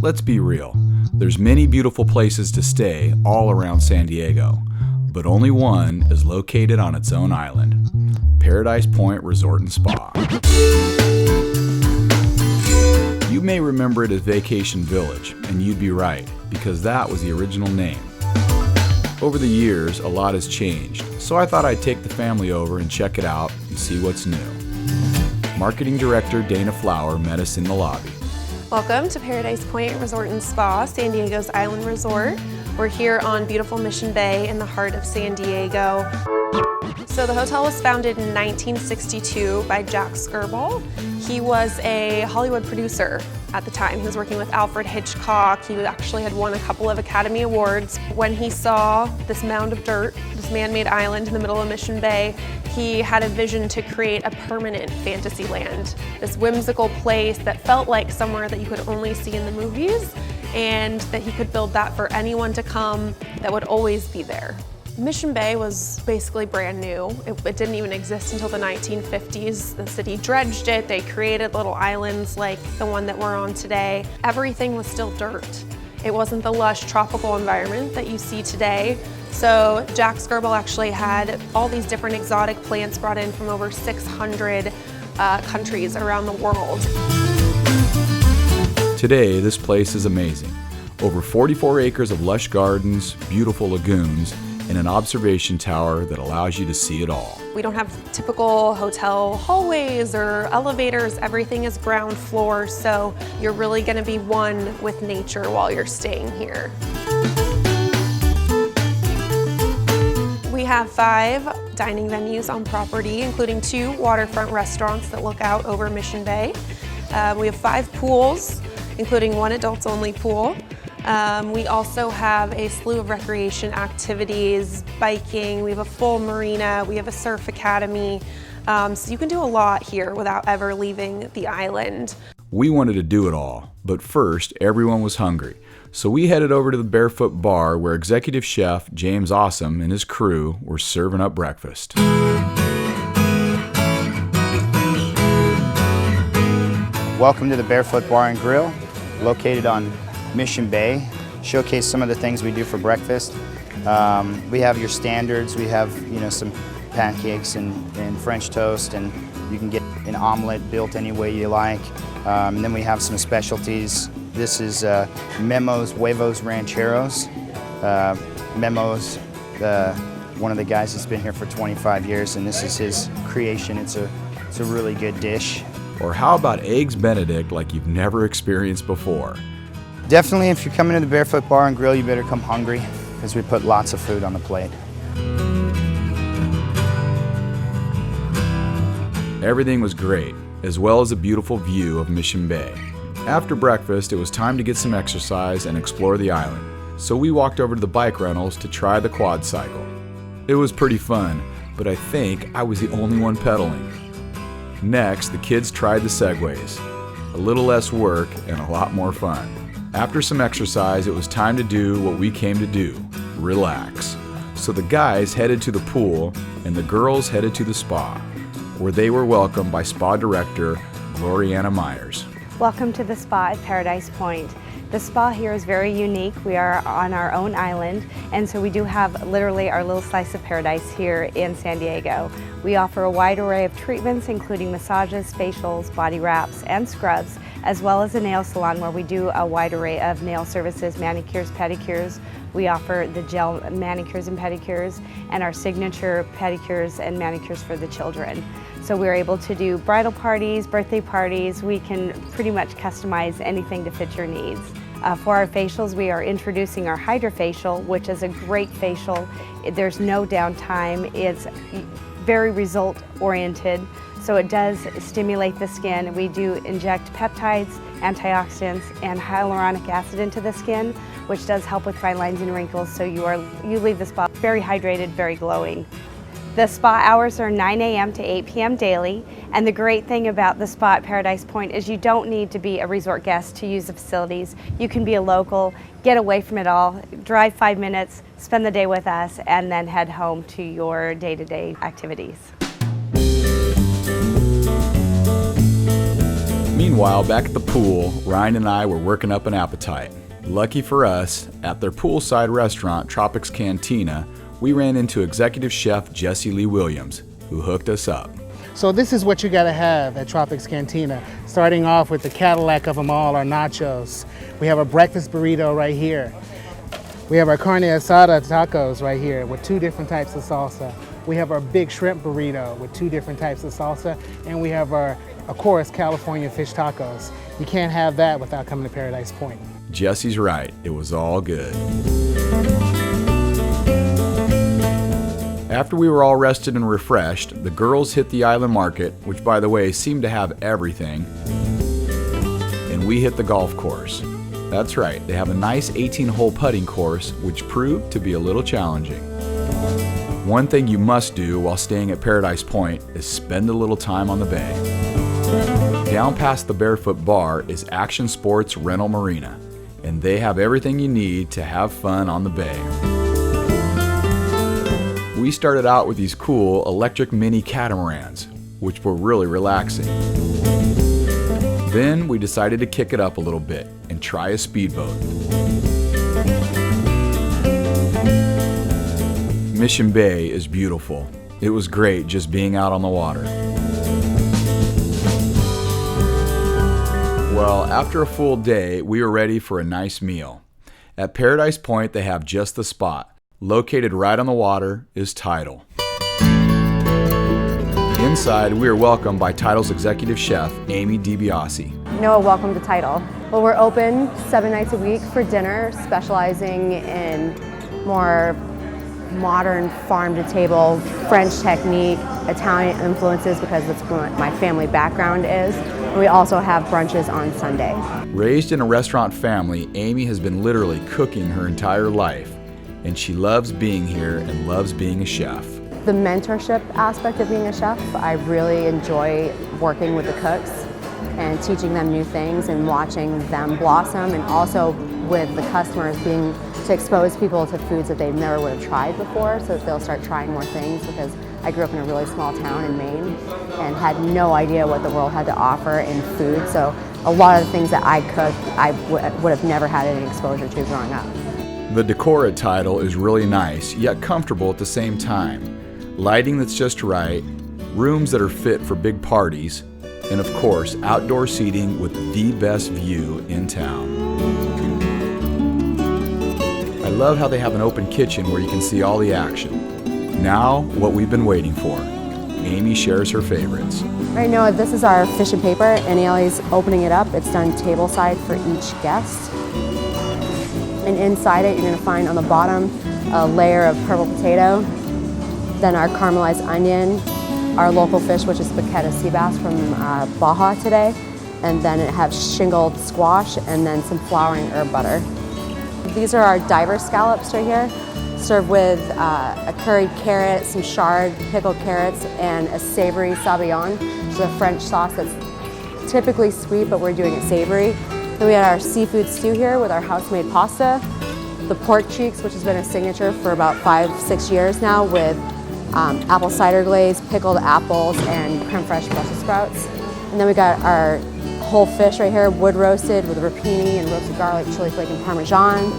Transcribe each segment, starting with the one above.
Let's be real. There's many beautiful places to stay all around San Diego, but only one is located on its own island, Paradise Point Resort and Spa. You may remember it as Vacation Village, and you'd be right, because that was the original name. Over the years, a lot has changed, so I thought I'd take the family over and check it out and see what's new. Marketing Director Dana Flower met us in the lobby. Welcome to Paradise Point Resort and Spa, San Diego's island resort. We're here on beautiful Mission Bay in the heart of San Diego. So the hotel was founded in 1962 by Jack Skirball. He was a Hollywood producer at the time. He was working with Alfred Hitchcock. He actually had won a couple of Academy Awards. When he saw this mound of dirt, this man-made island in the middle of Mission Bay, he had a vision to create a permanent fantasy land. This whimsical place that felt like somewhere that you could only see in the movies, and that he could build that for anyone to come that would always be there. Mission Bay was basically brand new. It didn't even exist until the 1950s. The city dredged it. They created little islands like the one that we're on today. Everything was still dirt. It wasn't the lush tropical environment that you see today. So Jack Skirball actually had all these different exotic plants brought in from over 600 countries around the world. Today, this place is amazing. Over 44 acres of lush gardens, beautiful lagoons, and an observation tower that allows you to see it all. We don't have typical hotel hallways or elevators. Everything is ground floor, so you're really going to be one with nature while you're staying here. We have 5 dining venues on property, including 2 waterfront restaurants that look out over Mission Bay. We have 5 pools, including 1 adults-only pool. We also have a slew of recreation activities, biking, we have a full marina, we have a surf academy, so you can do a lot here without ever leaving the island. We wanted to do it all, but first everyone was hungry, so we headed over to the Barefoot Bar where executive chef James Awesome and his crew were serving up breakfast. Welcome to the Barefoot Bar and Grill, located on Mission Bay. Showcase some of the things we do for breakfast. We have your standards. We have some pancakes and French toast, and you can get an omelet built any way you like. And then we have some specialties. This is Memo's Huevos Rancheros. Memo's one of the guys that's been here for 25 years, and this is his creation. It's a really good dish. Or how about Eggs Benedict like you've never experienced before? Definitely, if you're coming to the Barefoot Bar and Grill, you better come hungry, because we put lots of food on the plate. Everything was great, as well as a beautiful view of Mission Bay. After breakfast, it was time to get some exercise and explore the island, so we walked over to the bike rentals to try the quad cycle. It was pretty fun, but I think I was the only one pedaling. Next, the kids tried the Segways. A little less work and a lot more fun. After some exercise, it was time to do what we came to do, relax. So the guys headed to the pool and the girls headed to the spa, where they were welcomed by spa director Gloriana Myers. Welcome to the spa at Paradise Point. The spa here is very unique. We are on our own island, and so we do have literally our little slice of paradise here in San Diego. We offer a wide array of treatments, including massages, facials, body wraps, and scrubs, as well as a nail salon where we do a wide array of nail services, manicures, pedicures. We offer the gel manicures and pedicures, and our signature pedicures and manicures for the children. So we're able to do bridal parties, birthday parties. We can pretty much customize anything to fit your needs. For our facials, we are introducing our HydraFacial, which is a great facial. There's no downtime. It's very result-oriented, so it does stimulate the skin. We do inject peptides, antioxidants, and hyaluronic acid into the skin, which does help with fine lines and wrinkles, so you leave the spa very hydrated, very glowing. The spa hours are 9 a.m. to 8 p.m. daily, and the great thing about the spa at Paradise Point is you don't need to be a resort guest to use the facilities. You can be a local, get away from it all, drive 5 minutes, spend the day with us, and then head home to your day-to-day activities. Meanwhile, back at the pool, Ryan and I were working up an appetite. Lucky for us, at their poolside restaurant, Tropics Cantina, we ran into executive chef Jesse Lee Williams, who hooked us up. So this is what you gotta have at Tropics Cantina. Starting off with the Cadillac of them all, our nachos. We have a breakfast burrito right here. We have our carne asada tacos right here with 2 different types of salsa. We have our big shrimp burrito with 2 different types of salsa. And we have our, of course, California fish tacos. You can't have that without coming to Paradise Point. Jesse's right, it was all good. After we were all rested and refreshed, the girls hit the island market, which by the way seemed to have everything, and we hit the golf course. That's right, they have a nice 18-hole putting course, which proved to be a little challenging. One thing you must do while staying at Paradise Point is spend a little time on the bay. Down past the Barefoot Bar is Action Sports Rental Marina, and they have everything you need to have fun on the bay. We started out with these cool electric mini catamarans, which were really relaxing. Then we decided to kick it up a little bit and try a speedboat. Mission Bay is beautiful. It was great just being out on the water. Well, after a full day, we were ready for a nice meal. At Paradise Point, they have just the spot. Located right on the water is Tidal. Inside, we are welcomed by Tidal's executive chef, Amy DiBiase. Noah, welcome to Tidal. Well, we're open 7 nights a week for dinner, specializing in more modern farm-to-table, French technique, Italian influences, because that's what my family background is. And we also have brunches on Sunday. Raised in a restaurant family, Amy has been literally cooking her entire life, and she loves being here and loves being a chef. The mentorship aspect of being a chef, I really enjoy working with the cooks and teaching them new things and watching them blossom, and also with the customers being to expose people to foods that they never would have tried before, so that they'll start trying more things, because I grew up in a really small town in Maine and had no idea what the world had to offer in food, so a lot of the things that I cooked I would have never had any exposure to growing up. The decor at Tidal is really nice, yet comfortable at the same time. Lighting that's just right, rooms that are fit for big parties, and of course, outdoor seating with the best view in town. I love how they have an open kitchen where you can see all the action. Now, what we've been waiting for. Amy shares her favorites. Right now, this is our fish and paper, and Ailey's opening it up. It's done tableside for each guest. And inside it, you're going to find on the bottom a layer of purple potato, then our caramelized onion, our local fish, which is Baqueta sea bass from Baja today, and then it has shingled squash and then some flowering herb butter. These are our diver scallops right here, served with a curried carrot, some charred pickled carrots, and a savory sabayon, which is a French sauce that's typically sweet, but we're doing it savory. Then we had our seafood stew here with our house-made pasta, the pork cheeks, which has been a signature for about 5-6 years now, with apple cider glaze, pickled apples, and creme fraiche Brussels sprouts. And then we got our whole fish right here, wood roasted with rapini and roasted garlic, chili flake, and Parmesan.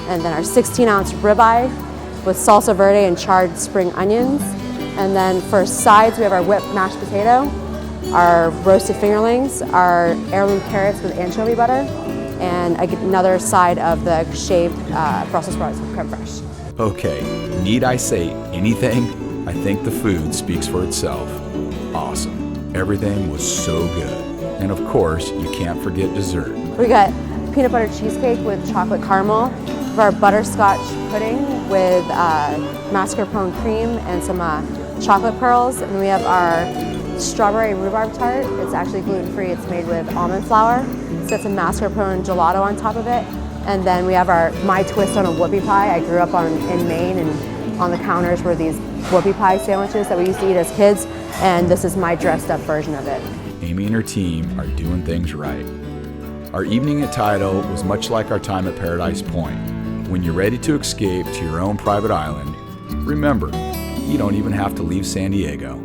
And then our 16-ounce ribeye with salsa verde and charred spring onions. And then for sides, we have our whipped mashed potato, our roasted fingerlings, our heirloom carrots with anchovy butter, and another side of the shaved Brussels sprouts with creme fraiche. Okay, need I say anything? I think the food speaks for itself. Awesome. Everything was so good. And of course, you can't forget dessert. We got peanut butter cheesecake with chocolate caramel, our butterscotch pudding with mascarpone cream and some chocolate pearls, and we have our strawberry rhubarb tart. It's actually gluten-free. It's made with almond flour. So it's a mascarpone gelato on top of it. And then we have my twist on a whoopie pie. I grew up in Maine, and on the counters were these whoopie pie sandwiches that we used to eat as kids, and this is my dressed up version of it. Amy and her team are doing things right. Our evening at Tidal was much like our time at Paradise Point. When you're ready to escape to your own private island, remember, you don't even have to leave San Diego.